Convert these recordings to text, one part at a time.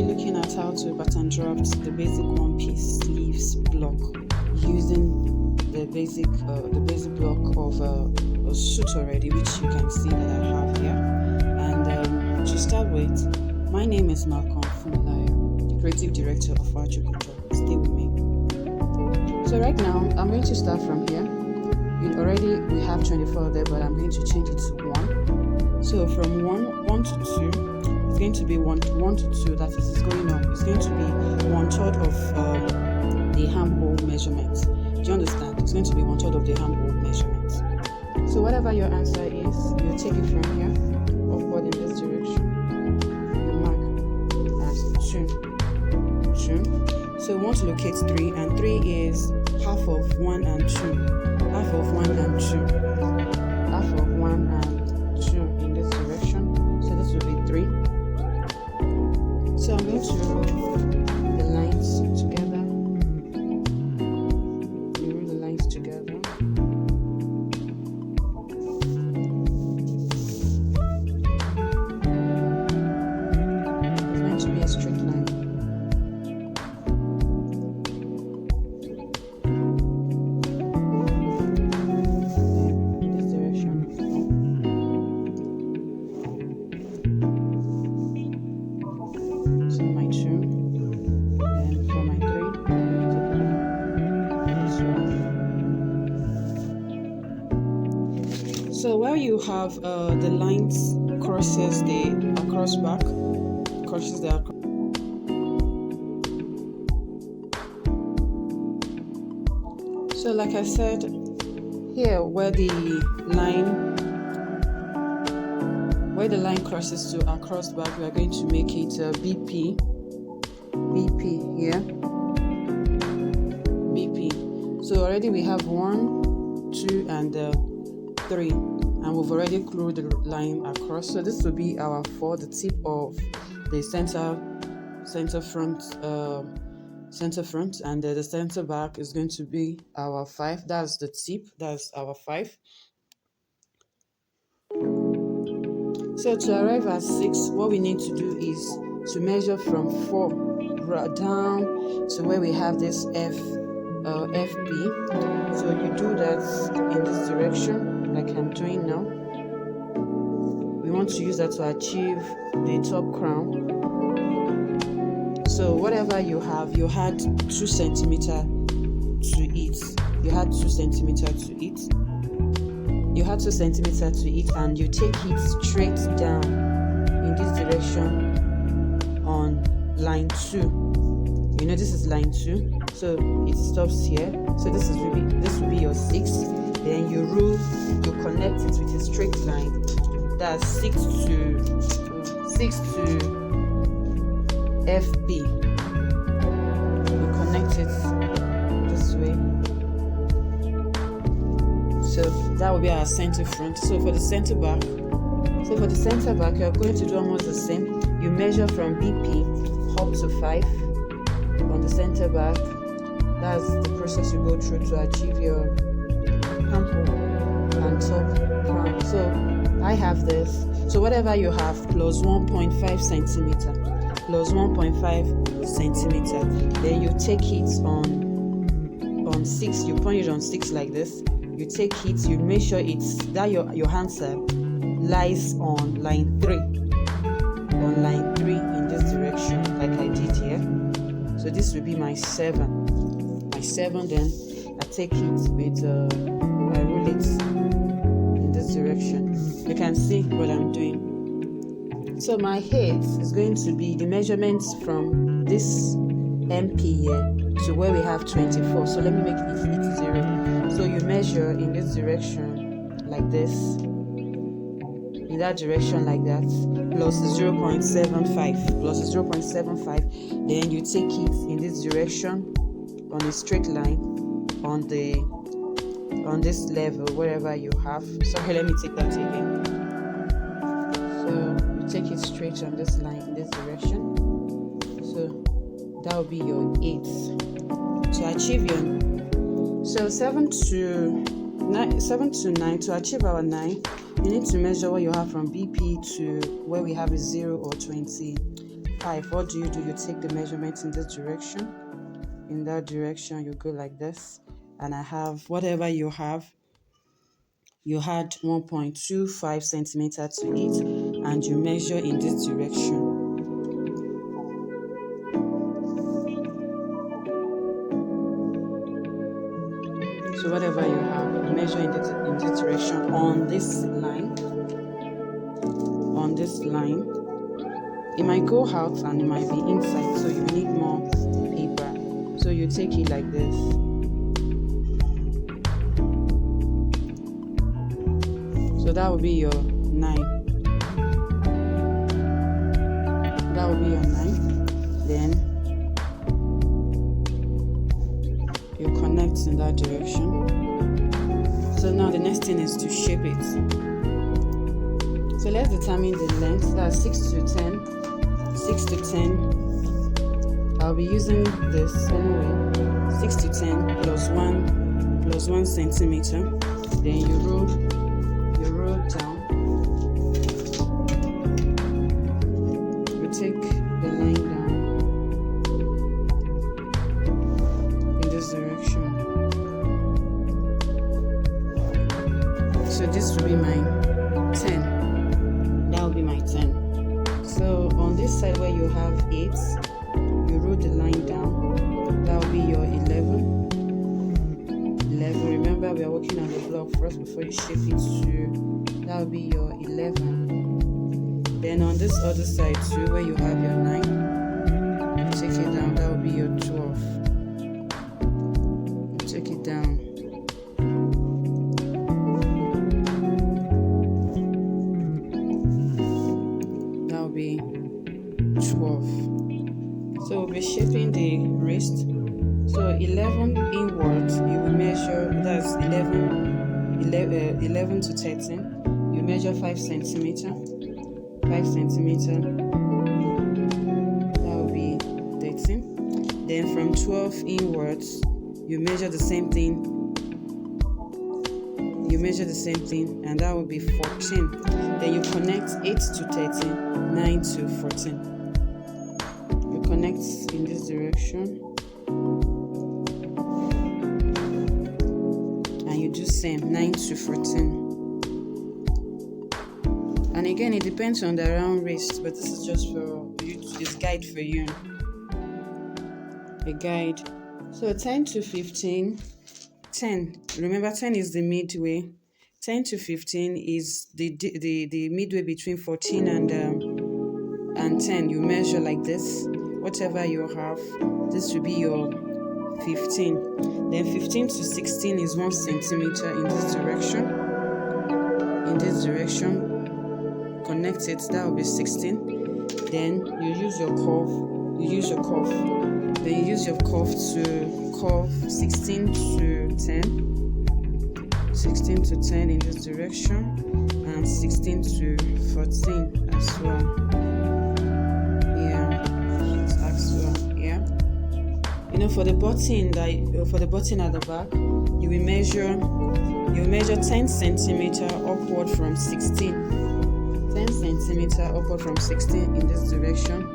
be looking at how to pattern draft the basic one piece sleeves block using the basic block of a suit already, which you can see that I have here. And to start with, my name is Malcolm Finalizing, the creative director of Howto. Stay with me. So right now, I'm going to start from here. We have 24 there, but I'm going to change it to 1. So from 1 to 2, it's going to be 1 to 2. That is, it's going up. It's going to be 1/3 of the armhole measurement. Do you understand? It's going to be 1/3 of the armhole measurement. So whatever your answer is, you take it from here, upward in this direction. You mark as 2. So we want to locate 3, and 3 is half of 1 and 2. Half of 1 and 2. Half of 1 and 2 in this direction. So this will be 3. So I'm going to roll the lines together. You roll the lines together. It's meant to be a straight line. So where you have the lines crosses the across back, crosses the across. So like I said, here where the line crosses to across back, we are going to make it BP here. BP. So already we have 1, 2, and 3, and we've already glued the line across. So this will be our 4, the tip of the center front, and the center back is going to be our 5. That's the tip. That's our 5. So to arrive at 6, what we need to do is to measure from 4 down to where we have this FB. So you do that in this direction, like I'm doing now. We want to use that to achieve the top crown. So whatever you have, you had 2 centimeters to it. You had 2 centimeters to it. You had 2 centimeters to it, and you take it straight down in this direction on line 2. You know this is line 2, so it stops here. So this will be your 6. Then you connect it with a straight line. That's 6 to FB. You connect it this way. So that will be our center front. So for the center back, you are going to do almost the same. You measure from BP up to 5 on the center back. That's the process you go through to achieve your armhole and top crown. So I have this. So whatever you have plus 1.5 centimeter, then you take it on 6. You point it on 6 like this. You take it. You make sure it's that your answer lies on line 3. On line 3 in this direction, like I did here. So this will be my 7. Then I take it with I roll it in this direction. You can see what I'm doing. So my height is going to be the measurements from this MP here to where we have 24. So let me make it 0. So you measure in this direction like this, in that direction like that, plus 0.75. Then you take it in this direction on a straight line on this level, wherever you have. Sorry, let me take that again. So you take it straight on this line in this direction. So that will be your 8. To achieve your 7 to 9, to achieve our 9, you need to measure what you have from BP to where we have a 0 or 25. 5, what do? You take the measurements in this direction. In that direction, you go like this. And I have whatever you have. You had 1.25 centimeter to it, and you measure in this direction. So whatever you have, you measure in this direction on this line. On this line, it might go out and it might be inside, so you need more paper. So you take it like this. So that will be your 9. That will be your 9. Then you connect in that direction. So now the next thing is to shape it. So let's determine the length. That's 6 to 10. 6 to 10. I'll be using this anyway. 6 to 10 plus 1 centimeter. Then you roll down. You take the line down in this direction. So this will be my 10. That will be my 10. So on this side where you have 8, you roll the line down. That will be your 11. Remember, we are working on the block first before you shape it to. That will be your 11. Then on this other side too, where you have your 9, you take it down. That will be your 12. You take it down. That will be 12. So we'll be shaping the wrist. So 11 inwards, you will measure, that's 11 to 13. You measure 5 centimeter. 5 centimeter. That will be 13. Then from 12 inwards, you measure the same thing. And that will be 14. Then you connect 8 to 13, 9 to 14. You connect in this direction. Do same 9 to 14. And again, it depends on the round wrist, but this is just for you, this guide for you, a guide. So 10 to 15. 10, remember 10 is the midway. 10 to 15 is the midway between 14 and 10. You measure like this. Whatever you have, this will be your 15. Then 15 to 16 is 1 centimeter in this direction. Connect it. That will be 16. Then you use your curve. Then you use your curve to curve 16 to 10. 16 to 10 in this direction, and 16 to 14 as well. For the button at the back, you measure 10 centimeter upward from 16. 10 centimeter upward from 16 in this direction.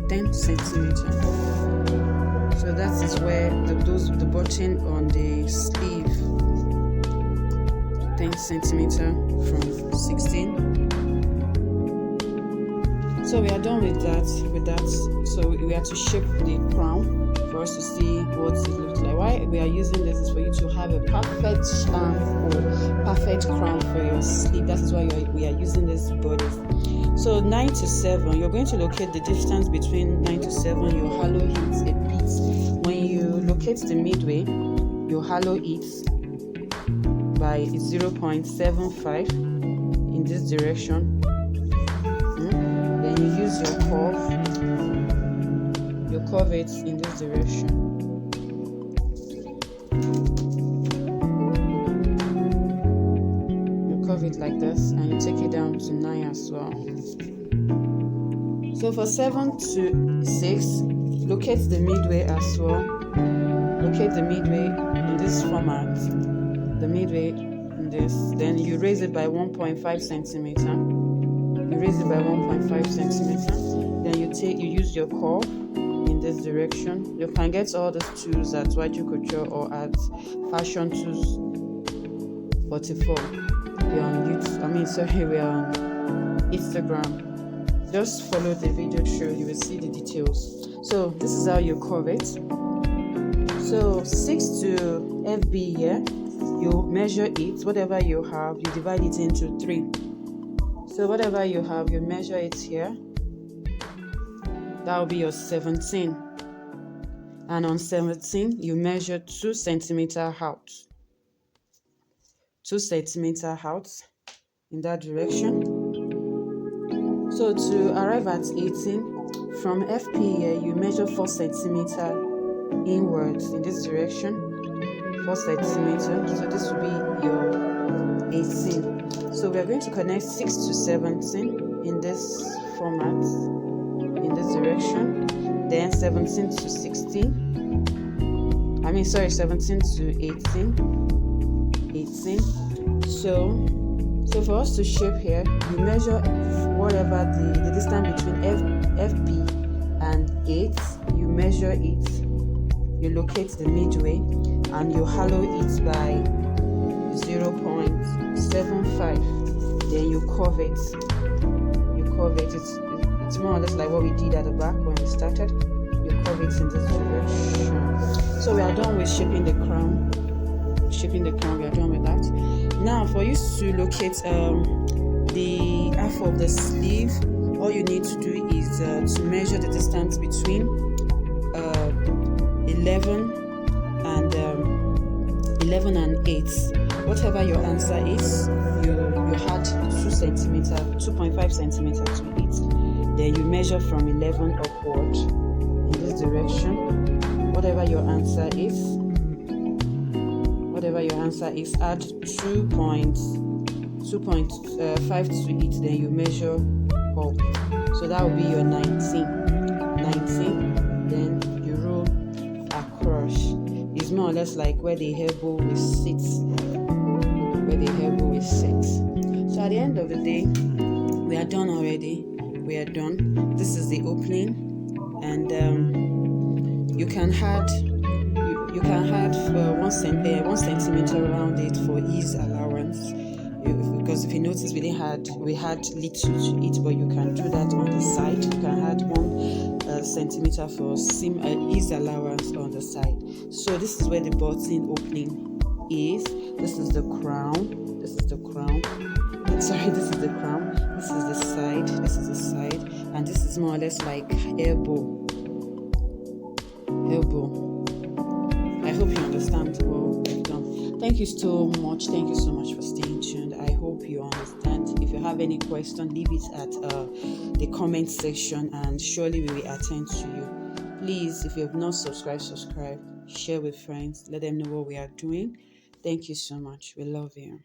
10 centimeter. So that is where the button on the sleeve. 10 centimeter from 16. So we are done with that. So we have to shape the crown for us to see what it looks like. Why we are using this is for you to have a perfect perfect crown for your sleeve. That is why we are using this body. So 9 to 7, you're going to locate the distance between 9 to 7. You hollow it a bit. When you locate the midway, you hollow it by 0.75 in this direction. You use your curve. You curve it in this direction. You curve it like this, and you take it down to 9 as well. So for 7 to 6, locate the midway as well. Locate the midway in this format. The midway in this. Then you raise it by 1.5 centimeter. you raise it by 1.5 centimeter. Then you use your curve in this direction. You can get all these tools at YG Couture or at Fashion Tools 44. We're on YouTube. We're on Instagram. Just follow the video through. You will see the details. So this is how you curve it. So 6 to FB here. You measure it. Whatever you have, you divide it into 3. So whatever you have, you measure it here. That will be your 17. And on 17, you measure 2 centimeter out. 2 centimeter out in that direction. So to arrive at 18, from FP here, you measure 4 centimeter inwards in this direction. 4 centimeter. So this will be your 18. So we are going to connect 6 to 17 in this format, in this direction. Then 17 to 16. 17 to 18. 18. So for us to shape here, you measure whatever the distance between FP and 8. You measure it. You locate the midway and you hollow it by 0.75. Then you curve it. It's more or less like what we did at the back when we started. You curve it in this direction. So we are done with shaping the crown. We are done with that. Now for you to locate the half of the sleeve, all you need to do is to measure the distance between 11 and 8. Whatever your answer is, you add 2.5 centimeter to it. Then you measure from 11 upward in this direction. Whatever your answer is, add 2.5 to it. Then you measure up. So that will be your 19. Then you roll across. It's more or less like where the elbow will sit. So at the end of the day, we are done already. This is the opening, and you can add 1 centimeter around it for ease allowance. Because if you notice, we had little to it, but you can do that on the side. You can add 1 centimeter for ease allowance on the side. So this is where the button opening is. This is the crown. This is the crown. This is the crown. This is the side. And this is more or less like elbow. I hope you understand what we've done. Thank you so much for staying tuned. I hope you understand. If you have any question, leave it at the comment section, and surely we will attend to you. Please, if you have not subscribed, subscribe, share with friends, let them know what we are doing. Thank you so much. We love you.